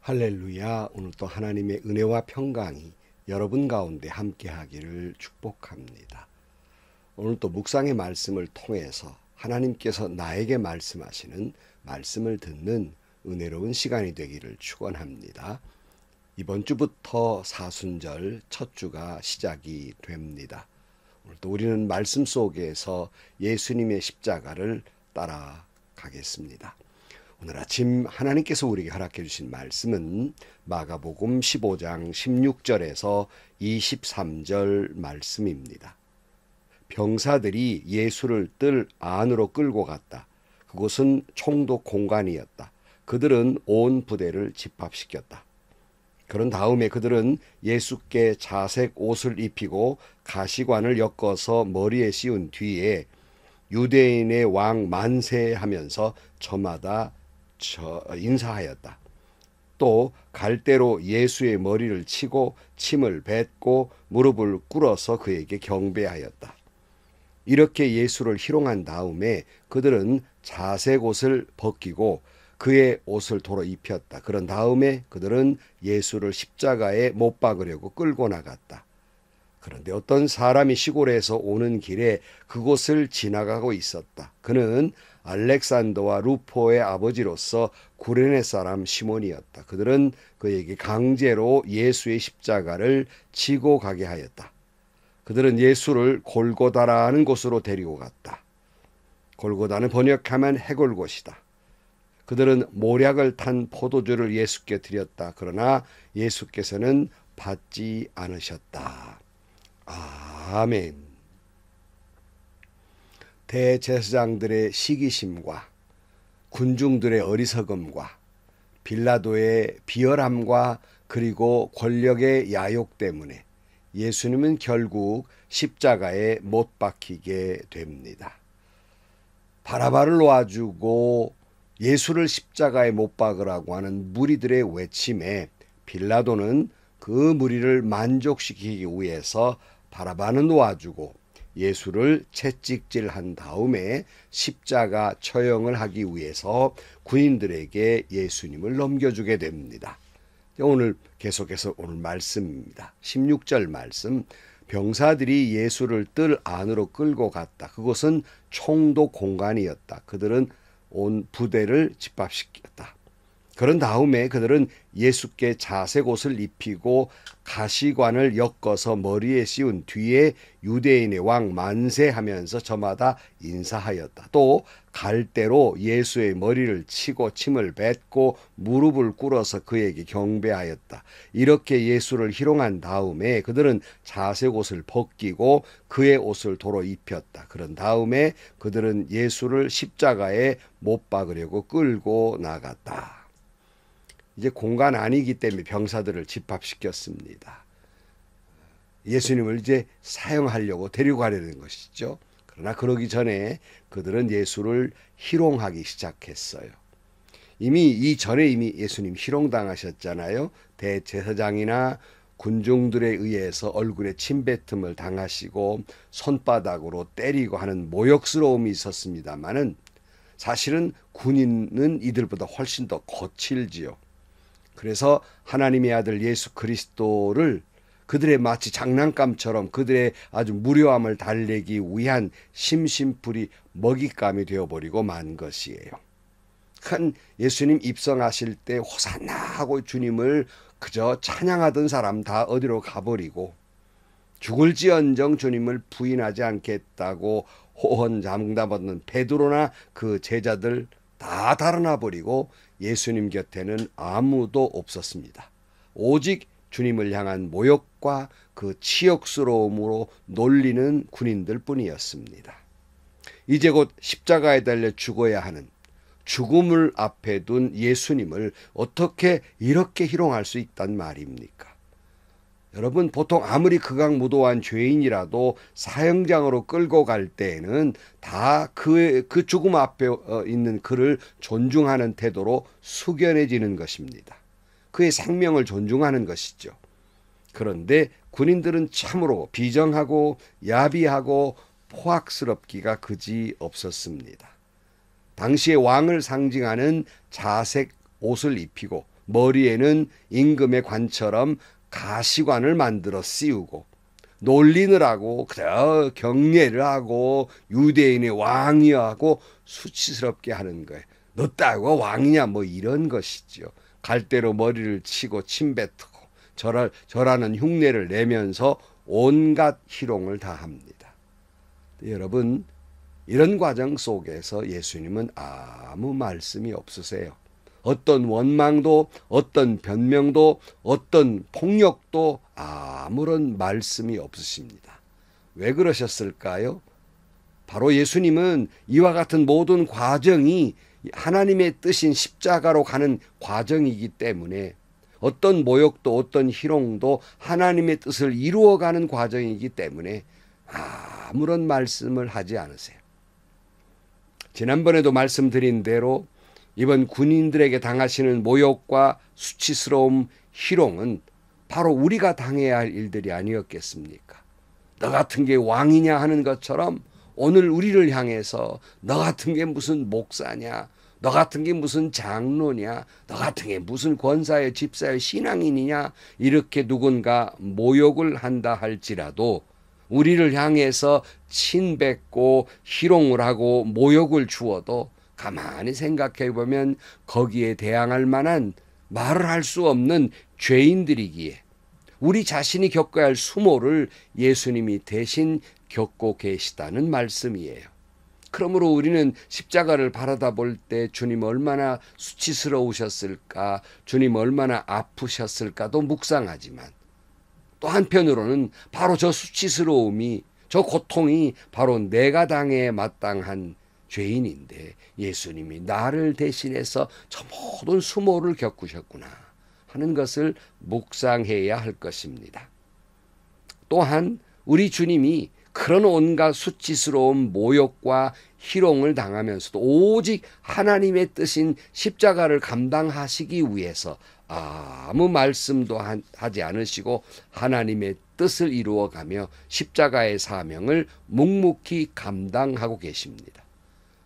할렐루야. 오늘 또 하나님의 은혜와 평강이 여러분 가운데 함께하기를 축복합니다. 오늘 또 묵상의 말씀을 통해서 하나님께서 나에게 말씀하시는 말씀을 듣는 은혜로운 시간이 되기를 축원합니다. 이번 주부터 사순절 첫 주가 시작이 됩니다. 오늘 또 우리는 말씀 속에서 예수님의 십자가를 따라가겠습니다. 오늘 아침 하나님께서 우리에게 허락해 주신 말씀은 마가복음 15장 16절에서 23절 말씀입니다. 병사들이 예수를 뜰 안으로 끌고 갔다. 그곳은 총독 공간이었다. 그들은 온 부대를 집합시켰다. 그런 다음에 그들은 예수께 자색 옷을 입히고 가시관을 엮어서 머리에 씌운 뒤에 유대인의 왕 만세하면서 저마다 인사하였다. 또 갈대로 예수의 머리를 치고 침을 뱉고 무릎을 꿇어서 그에게 경배하였다. 이렇게 예수를 희롱한 다음에 그들은 자색 옷을 벗기고 그의 옷을 도로 입혔다. 그런 다음에 그들은 예수를 십자가에 못 박으려고 끌고 나갔다. 그런데 어떤 사람이 시골에서 오는 길에 그곳을 지나가고 있었다. 그는 알렉산더와 루포의 아버지로서 구레네 사람 시몬이었다. 그들은 그에게 강제로 예수의 십자가를 지고 가게 하였다. 그들은 예수를 골고다라는 곳으로 데리고 갔다. 골고다는 번역하면 해골곳이다. 그들은 모략을 탄 포도주를 예수께 드렸다. 그러나 예수께서는 받지 않으셨다. 아멘. 대제사장들의 시기심과 군중들의 어리석음과 빌라도의 비열함과 그리고 권력의 야욕 때문에 예수님은 결국 십자가에 못 박히게 됩니다. 바라바를 놓아주고 예수를 십자가에 못 박으라고 하는 무리들의 외침에 빌라도는 그 무리를 만족시키기 위해서 바라바는 놓아주고 예수를 채찍질한 다음에 십자가 처형을 하기 위해서 군인들에게 예수님을 넘겨주게 됩니다. 오늘 계속해서 오늘 말씀입니다. 16절 말씀. 병사들이 예수를 뜰 안으로 끌고 갔다. 그곳은 총독 공간이었다. 그들은 온 부대를 집합시켰다. 그런 다음에 그들은 예수께 자색 옷을 입히고 가시관을 엮어서 머리에 씌운 뒤에 유대인의 왕 만세하면서 저마다 인사하였다. 또 갈대로 예수의 머리를 치고 침을 뱉고 무릎을 꿇어서 그에게 경배하였다. 이렇게 예수를 희롱한 다음에 그들은 자색 옷을 벗기고 그의 옷을 도로 입혔다. 그런 다음에 그들은 예수를 십자가에 못 박으려고 끌고 나갔다. 이제 공간 아니기 때문에 병사들을 집합시켰습니다. 예수님을 이제 사형하려고 데리고 가려는 것이죠. 그러나 그러기 전에 그들은 예수를 희롱하기 시작했어요. 이미 예수님 희롱당하셨잖아요. 대제사장이나 군중들에 의해서 얼굴에 침뱉음을 당하시고 손바닥으로 때리고 하는 모욕스러움이 있었습니다마는 사실은 군인은 이들보다 훨씬 더 거칠지요. 그래서 하나님의 아들 예수 그리스도를 그들의 마치 장난감처럼 그들의 아주 무료함을 달래기 위한 심심풀이 먹잇감이 되어버리고 만 것이에요. 큰 예수님 입성하실 때 호산나 하고 주님을 그저 찬양하던 사람 다 어디로 가버리고 죽을지언정 주님을 부인하지 않겠다고 호언장담하던 베드로나 그 제자들 다 달아나 버리고 예수님 곁에는 아무도 없었습니다. 오직 주님을 향한 모욕과 그 치욕스러움으로 놀리는 군인들 뿐이었습니다. 이제 곧 십자가에 달려 죽어야 하는 죽음을 앞에 둔 예수님을 어떻게 이렇게 희롱할 수 있단 말입니까? 여러분, 보통 아무리 극악무도한 죄인이라도 사형장으로 끌고 갈 때에는 다 그 죽음 앞에 있는 그를 존중하는 태도로 숙연해지는 것입니다. 그의 생명을 존중하는 것이죠. 그런데 군인들은 참으로 비정하고 야비하고 포악스럽기가 그지 없었습니다. 당시의 왕을 상징하는 자색 옷을 입히고 머리에는 임금의 관처럼 가시관을 만들어 씌우고 놀리느라고 그저 경례를 하고 유대인의 왕이하고 수치스럽게 하는 거예요. 너 따위가 왕이냐 뭐 이런 것이죠. 갈대로 머리를 치고 침뱉고 절하는 흉내를 내면서 온갖 희롱을 다 합니다. 여러분, 이런 과정 속에서 예수님은 아무 말씀이 없으세요. 어떤 원망도, 어떤 변명도, 어떤 폭력도 아무런 말씀이 없으십니다. 왜 그러셨을까요? 바로 예수님은 이와 같은 모든 과정이 하나님의 뜻인 십자가로 가는 과정이기 때문에 어떤 모욕도 어떤 희롱도 하나님의 뜻을 이루어가는 과정이기 때문에 아무런 말씀을 하지 않으세요. 지난번에도 말씀드린 대로 이번 군인들에게 당하시는 모욕과 수치스러움, 희롱은 바로 우리가 당해야 할 일들이 아니었겠습니까? 너 같은 게 왕이냐 하는 것처럼 오늘 우리를 향해서 너 같은 게 무슨 목사냐, 너 같은 게 무슨 장로냐, 너 같은 게 무슨 권사의 집사의 신앙인이냐, 이렇게 누군가 모욕을 한다 할지라도 우리를 향해서 침뱉고 희롱을 하고 모욕을 주어도 가만히 생각해 보면 거기에 대항할 만한 말을 할 수 없는 죄인들이기에 우리 자신이 겪어야 할 수모를 예수님이 대신 겪고 계시다는 말씀이에요. 그러므로 우리는 십자가를 바라다 볼 때 주님 얼마나 수치스러우셨을까, 주님 얼마나 아프셨을까도 묵상하지만 또 한편으로는 바로 저 수치스러움이, 저 고통이 바로 내가 당해 마땅한 죄인인데 예수님이 나를 대신해서 저 모든 수모를 겪으셨구나 하는 것을 묵상해야 할 것입니다. 또한 우리 주님이 그런 온갖 수치스러운 모욕과 희롱을 당하면서도 오직 하나님의 뜻인 십자가를 감당하시기 위해서 아무 말씀도 하지 않으시고 하나님의 뜻을 이루어가며 십자가의 사명을 묵묵히 감당하고 계십니다.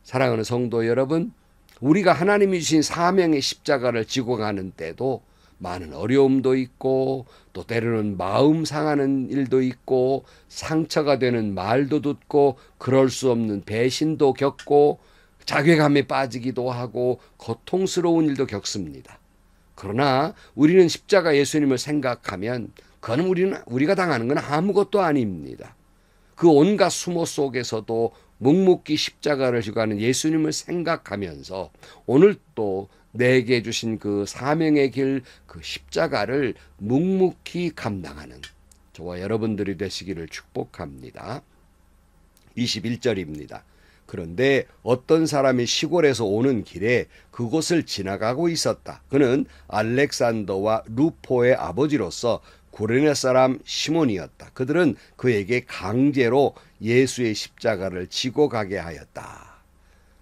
사랑하는 성도 여러분, 우리가 하나님이 주신 사명의 십자가를 지고 가는 때도 많은 어려움도 있고 또 때로는 마음 상하는 일도 있고 상처가 되는 말도 듣고 그럴 수 없는 배신도 겪고 자괴감에 빠지기도 하고 고통스러운 일도 겪습니다. 그러나 우리는 십자가 예수님을 생각하면 그건 우리가 당하는 건 아무것도 아닙니다. 그 온갖 수모 속에서도 묵묵히 십자가를 지고 가는 예수님을 생각하면서 오늘 또 내게 주신 그 사명의 길, 그 십자가를 묵묵히 감당하는 저와 여러분들이 되시기를 축복합니다. 21절입니다. 그런데 어떤 사람이 시골에서 오는 길에 그곳을 지나가고 있었다. 그는 알렉산더와 루포의 아버지로서 구레네 사람 시몬이었다. 그들은 그에게 강제로 예수의 십자가를 지고 가게 하였다.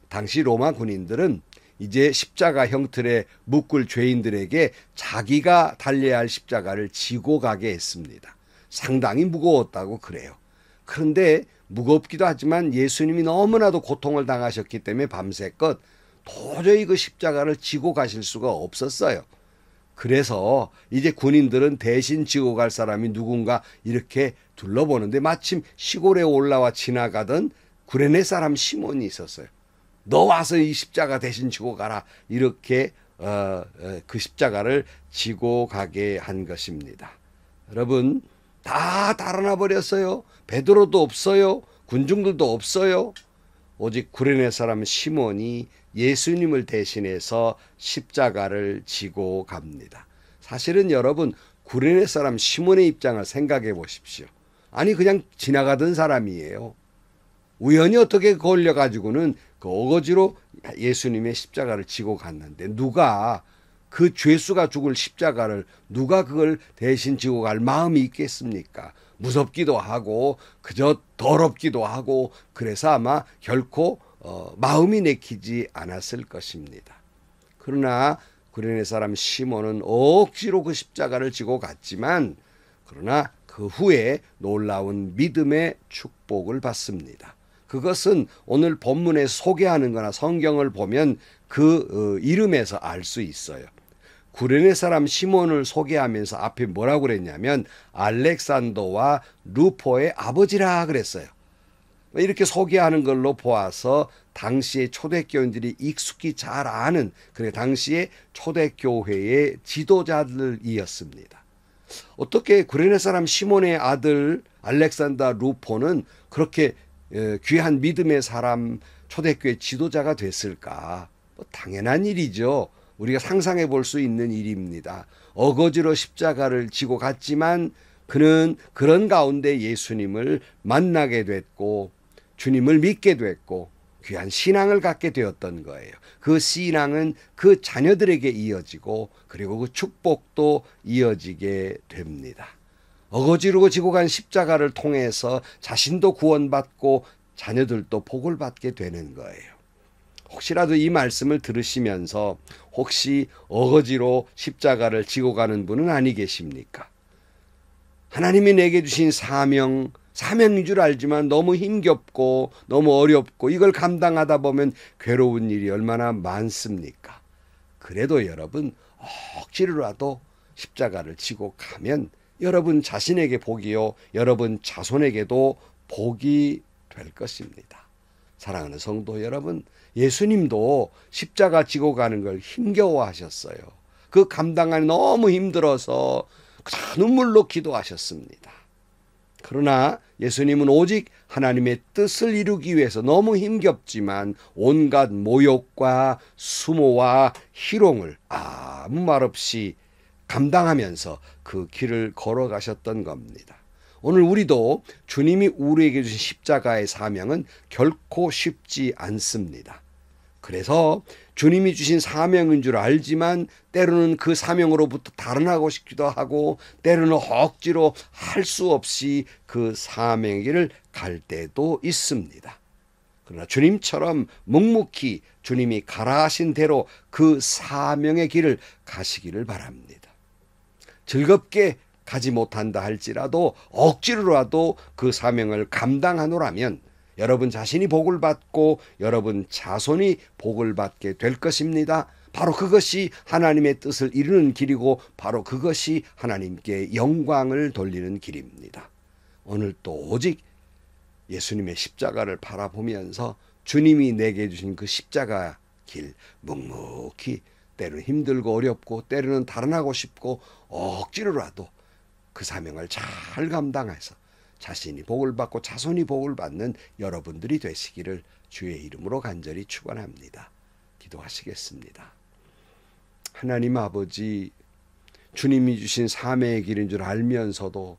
당시 로마 군인들은 이제 십자가 형틀에 묶을 죄인들에게 자기가 달려야 할 십자가를 지고 가게 했습니다. 상당히 무거웠다고 그래요. 그런데 무겁기도 하지만 예수님이 너무나도 고통을 당하셨기 때문에 밤새껏 도저히 그 십자가를 지고 가실 수가 없었어요. 그래서 이제 군인들은 대신 지고 갈 사람이 누군가 이렇게 둘러보는데 마침 시골에 올라와 지나가던 구레네 사람 시몬이 있었어요. 너 와서 이 십자가 대신 지고 가라. 이렇게 그 십자가를 지고 가게 한 것입니다. 여러분, 다 달아나 버렸어요. 베드로도 없어요. 군중들도 없어요. 오직 구레네 사람 시몬이 예수님을 대신해서 십자가를 지고 갑니다. 사실은 여러분, 구레네 사람 시몬의 입장을 생각해 보십시오. 아니 그냥 지나가던 사람이에요. 우연히 어떻게 걸려가지고는 그 어거지로 예수님의 십자가를 지고 갔는데 누가 그 죄수가 죽을 십자가를 누가 그걸 대신 지고 갈 마음이 있겠습니까? 무섭기도 하고 그저 더럽기도 하고 그래서 아마 결코 마음이 내키지 않았을 것입니다. 그러나 구레네 사람 시몬은 억지로 그 십자가를 지고 갔지만 그러나 그 후에 놀라운 믿음의 축복을 받습니다. 그것은 오늘 본문에 소개하는 거나 성경을 보면 그 이름에서 알 수 있어요. 구레네 사람 시몬을 소개하면서 앞에 뭐라고 그랬냐면 알렉산더와 루포의 아버지라 그랬어요. 이렇게 소개하는 걸로 보아서 당시의 초대교인들이 익숙히 잘 아는 당시의 초대교회의 지도자들이었습니다. 어떻게 구레네 사람 시몬의 아들 알렉산더 루포는 그렇게 귀한 믿음의 사람 초대교회 지도자가 됐을까? 당연한 일이죠. 우리가 상상해 볼 수 있는 일입니다. 어거지로 십자가를 지고 갔지만 그는 그런 가운데 예수님을 만나게 됐고 주님을 믿게 됐고 귀한 신앙을 갖게 되었던 거예요. 그 신앙은 그 자녀들에게 이어지고 그리고 그 축복도 이어지게 됩니다. 어거지로 지고 간 십자가를 통해서 자신도 구원받고 자녀들도 복을 받게 되는 거예요. 혹시라도 이 말씀을 들으시면서 혹시 어거지로 십자가를 지고 가는 분은 아니 계십니까? 하나님이 내게 주신 사명인 줄 알지만 너무 힘겹고 너무 어렵고 이걸 감당하다 보면 괴로운 일이 얼마나 많습니까? 그래도 여러분 억지로라도 십자가를 지고 가면 여러분 자신에게 복이요 여러분 자손에게도 복이 될 것입니다. 사랑하는 성도 여러분, 예수님도 십자가 지고 가는 걸 힘겨워하셨어요. 그 감당하기 너무 힘들어서 눈물로 기도하셨습니다. 그러나 예수님은 오직 하나님의 뜻을 이루기 위해서 너무 힘겹지만 온갖 모욕과 수모와 희롱을 아무 말 없이 감당하면서 그 길을 걸어가셨던 겁니다. 오늘 우리도 주님이 우리에게 주신 십자가의 사명은 결코 쉽지 않습니다. 그래서 주님이 주신 사명인 줄 알지만 때로는 그 사명으로부터 달아나고 싶기도 하고 때로는 억지로 할 수 없이 그 사명의 길을 갈 때도 있습니다. 그러나 주님처럼 묵묵히 주님이 가라 하신 대로 그 사명의 길을 가시기를 바랍니다. 즐겁게 가지 못한다 할지라도 억지로라도 그 사명을 감당하노라면 여러분 자신이 복을 받고 여러분 자손이 복을 받게 될 것입니다. 바로 그것이 하나님의 뜻을 이루는 길이고 바로 그것이 하나님께 영광을 돌리는 길입니다. 오늘 또 오직 예수님의 십자가를 바라보면서 주님이 내게 주신 그 십자가 길 묵묵히 때로는 힘들고 어렵고 때로는 달아나고 싶고 억지로라도 그 사명을 잘 감당해서 자신이 복을 받고 자손이 복을 받는 여러분들이 되시기를 주의 이름으로 간절히 축원합니다. 기도하시겠습니다. 하나님 아버지, 주님이 주신 사명의 길인 줄 알면서도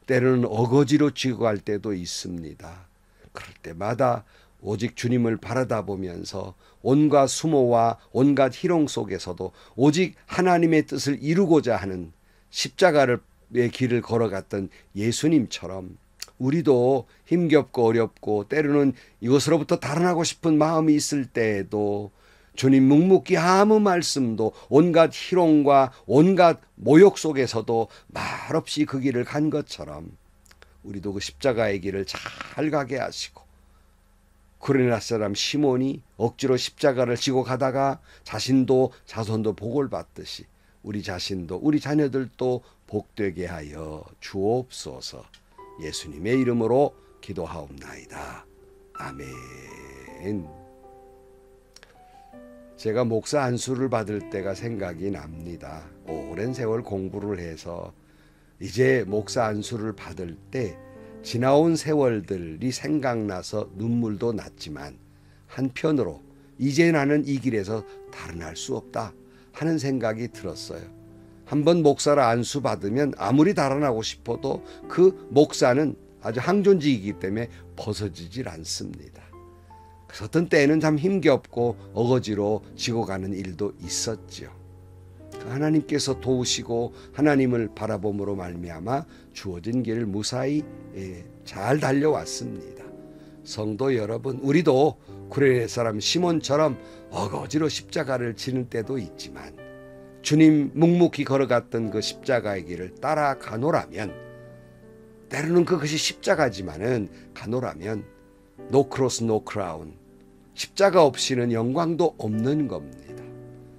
때로는 어거지로 지고 갈 때도 있습니다. 그럴 때마다 오직 주님을 바라다 보면서 온갖 수모와 온갖 희롱 속에서도 오직 하나님의 뜻을 이루고자 하는 십자가의 길을 걸어갔던 예수님처럼 우리도 힘겹고 어렵고 때로는 이것으로부터 달아나고 싶은 마음이 있을 때에도 주님 묵묵히 아무 말씀도 온갖 희롱과 온갖 모욕 속에서도 말없이 그 길을 간 것처럼 우리도 그 십자가의 길을 잘 가게 하시고 구레네 사람 시몬이 억지로 십자가를 지고 가다가 자신도 자손도 복을 받듯이 우리 자신도 우리 자녀들도 복되게 하여 주옵소서. 예수님의 이름으로 기도하옵나이다. 아멘. 제가 목사 안수를 받을 때가 생각이 납니다. 오랜 세월 공부를 해서 이제 목사 안수를 받을 때 지나온 세월들이 생각나서 눈물도 났지만 한편으로 이제 나는 이 길에서 달아날 수 없다 하는 생각이 들었어요. 한번 목사를 안수받으면 아무리 달아나고 싶어도 그 목사는 아주 항존직이기 때문에 벗어지질 않습니다. 그래서 어떤 때에는 참 힘겹고 어거지로 지고 가는 일도 있었죠. 하나님께서 도우시고 하나님을 바라봄으로 말미암아 주어진 길을 무사히 잘 달려왔습니다. 성도 여러분, 우리도 구레네 사람 시몬처럼 어거지로 십자가를 지는 때도 있지만 주님 묵묵히 걸어갔던 그 십자가의 길을 따라가노라면 때로는 그것이 십자가지만은 가노라면 No cross, no crown. 십자가 없이는 영광도 없는 겁니다.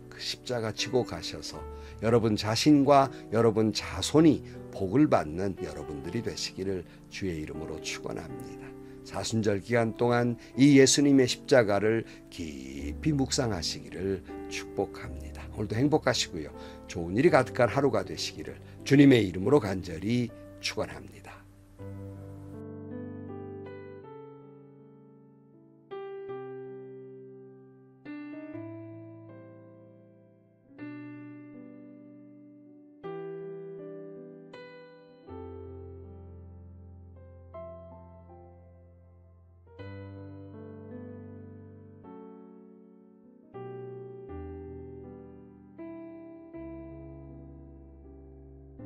그 십자가 지고 가셔서 여러분 자신과 여러분 자손이 복을 받는 여러분들이 되시기를 주의 이름으로 축원합니다. 사순절 기간 동안 이 예수님의 십자가를 깊이 묵상하시기를 축복합니다. 오늘도 행복하시고요. 좋은 일이 가득한 하루가 되시기를 주님의 이름으로 간절히 축원합니다.